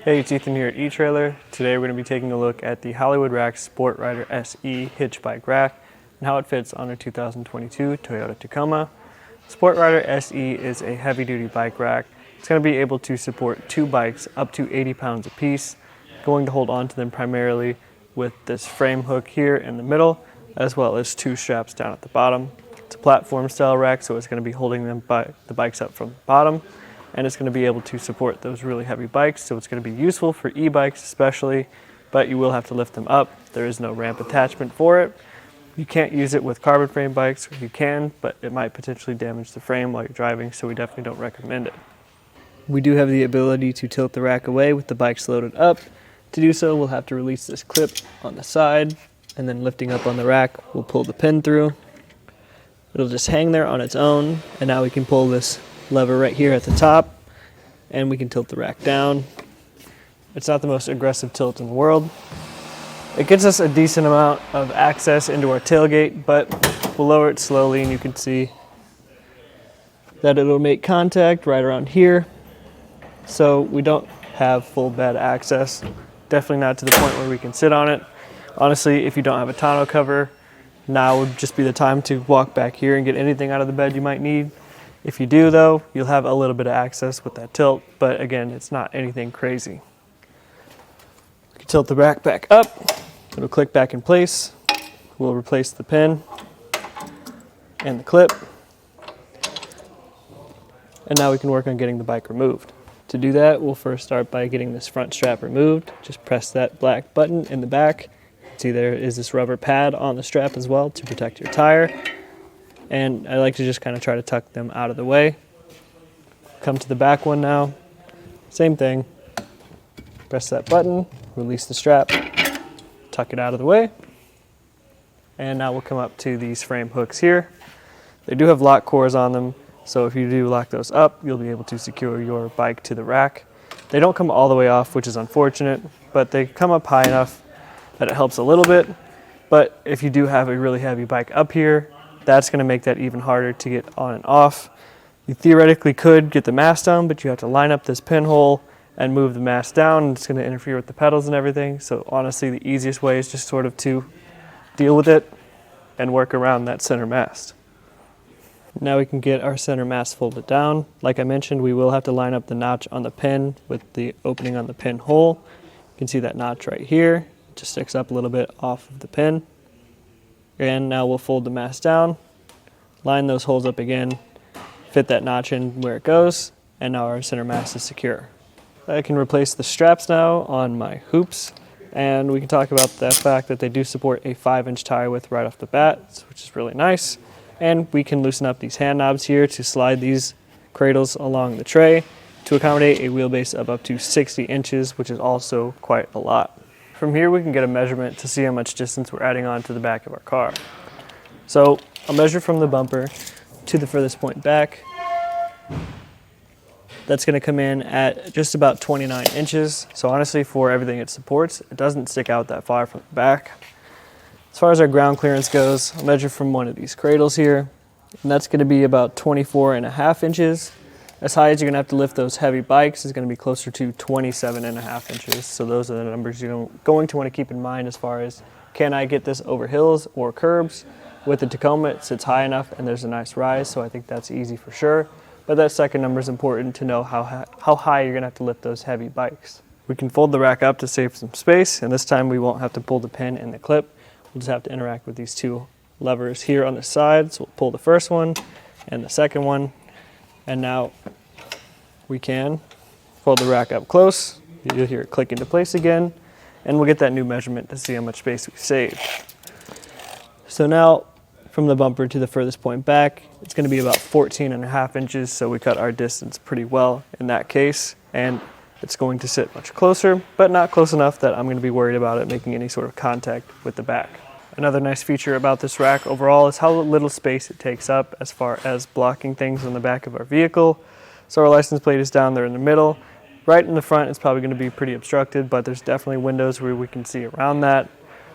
Hey, it's Ethan here at etrailer. Today we're going to be taking a look at the Hollywood Rack Sport Rider SE Hitch Bike Rack and how it fits on a 2022 Toyota Tacoma. Sport Rider SE is a heavy-duty bike rack. It's going to be able to support two bikes up to 80 pounds apiece, going to hold on to them primarily with this frame hook here in the middle, as well as two straps down at the bottom. It's a platform style rack, so it's going to be holding the bikes up from the bottom, and it's going to be able to support those really heavy bikes, so it's going to be useful for e-bikes especially, but you will have to lift them up. There is no ramp attachment for it. You can't use it with carbon frame bikes, or you can, but it might potentially damage the frame while you're driving, so we definitely don't recommend it. We do have the ability to tilt the rack away with the bikes loaded up. To do so, we'll have to release this clip on the side, and then lifting up on the rack, we'll pull the pin through. It'll just hang there on its own, and now we can pull this lever right here at the top, and we can tilt the rack down. It's not the most aggressive tilt in the world. It gets us a decent amount of access into our tailgate, but we'll lower it slowly, and you can see that it'll make contact right around here. So we don't have full bed access. Definitely not to the point where we can sit on it. Honestly, if you don't have a tonneau cover, now would just be the time to walk back here and get anything out of the bed you might need. If you do though, you'll have a little bit of access with that tilt, but again, it's not anything crazy. You can tilt the rack back up, it'll click back in place. We'll replace the pin and the clip. And now we can work on getting the bike removed. To do that, we'll first start by getting this front strap removed. Just press that black button in the back. See, there is this rubber pad on the strap as well to protect your tire. And I like to just kind of try to tuck them out of the way. Come to the back one now. Same thing. Press that button, release the strap, tuck it out of the way. And now we'll come up to these frame hooks here. They do have lock cores on them, so if you do lock those up, you'll be able to secure your bike to the rack. They don't come all the way off, which is unfortunate, but they come up high enough that it helps a little bit. But if you do have a really heavy bike up here, that's going to make that even harder to get on and off. You theoretically could get the mast down, but you have to line up this pinhole and move the mast down. It's going to interfere with the pedals and everything. So honestly, the easiest way is just sort of to deal with it and work around that center mast. Now we can get our center mast folded down. Like I mentioned, we will have to line up the notch on the pin with the opening on the pinhole. You can see that notch right here. It just sticks up a little bit off of the pin. And now we'll fold the mast down, line those holes up again, fit that notch in where it goes, and now our center mast is secure. I can replace the straps now on my hoops, and we can talk about the fact that they do support a 5-inch tire width right off the bat, which is really nice. And we can loosen up these hand knobs here to slide these cradles along the tray to accommodate a wheelbase of up to 60 inches, which is also quite a lot. From here, we can get a measurement to see how much distance we're adding on to the back of our car. So I'll measure from the bumper to the furthest point back. That's going to come in at just about 29 inches. So honestly, for everything it supports, it doesn't stick out that far from the back. As far as our ground clearance goes, I'll measure from one of these cradles here, and that's going to be about 24.5 inches. As high as you're going to have to lift those heavy bikes is going to be closer to 27.5 inches. So those are the numbers you're going to want to keep in mind as far as, can I get this over hills or curbs? With the Tacoma, it sits high enough and there's a nice rise, so I think that's easy for sure. But that second number is important to know how high you're going to have to lift those heavy bikes. We can fold the rack up to save some space, and this time we won't have to pull the pin and the clip. We'll just have to interact with these two levers here on the side. So we'll pull the first one and the second one. And now we can fold the rack up close. You'll hear it click into place again, and we'll get that new measurement to see how much space we saved. So now from the bumper to the furthest point back, it's going to be about 14.5 inches, so we cut our distance pretty well in that case, and it's going to sit much closer, but not close enough that I'm going to be worried about it making any sort of contact with the back. Another nice feature about this rack overall is how little space it takes up as far as blocking things on the back of our vehicle. So our license plate is down there in the middle. Right in the front, it's probably going to be pretty obstructed, but there's definitely windows where we can see around that.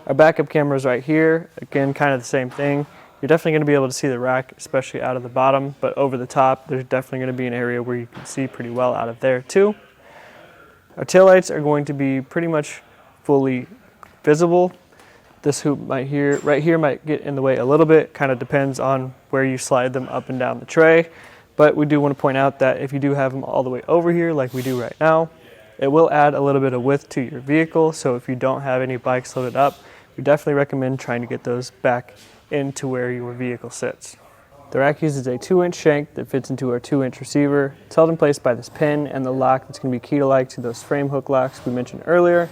Our backup camera is right here. Again, kind of the same thing. You're definitely going to be able to see the rack, especially out of the bottom, but over the top, there's definitely going to be an area where you can see pretty well out of there too. Our taillights are going to be pretty much fully visible. This hoop right here might get in the way a little bit, kind of depends on where you slide them up and down the tray. But we do want to point out that if you do have them all the way over here like we do right now, it will add a little bit of width to your vehicle. So if you don't have any bikes loaded up, we definitely recommend trying to get those back into where your vehicle sits. The rack uses a 2-inch shank that fits into our 2-inch receiver. It's held in place by this pin and the lock that's going to be key-like to those frame hook locks we mentioned earlier.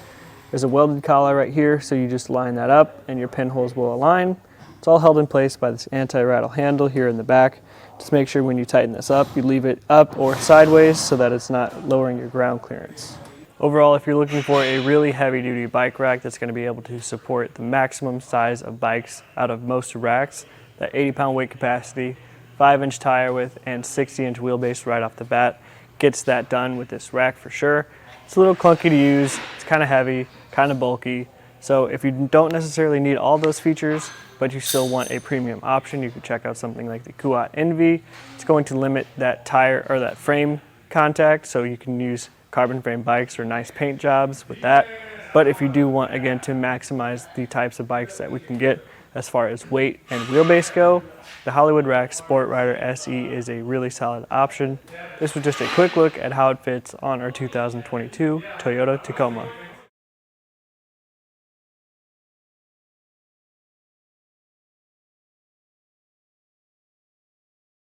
There's a welded collar right here, so you just line that up and your pinholes will align. It's all held in place by this anti-rattle handle here in the back. Just make sure when you tighten this up, you leave it up or sideways so that it's not lowering your ground clearance. Overall, if you're looking for a really heavy-duty bike rack that's going to be able to support the maximum size of bikes out of most racks, that 80-pound weight capacity, 5-inch tire width, and 60-inch wheelbase right off the bat gets that done with this rack for sure. It's a little clunky to use, it's kind of heavy, kind of bulky, so if you don't necessarily need all those features, but you still want a premium option, you can check out something like the Kuat Envy. It's going to limit that tire or that frame contact, so you can use carbon frame bikes or nice paint jobs with that. But if you do want, again, to maximize the types of bikes that we can get as far as weight and wheelbase go, the Hollywood Rack Sport Rider SE is a really solid option. This was just a quick look at how it fits on our 2022 Toyota Tacoma.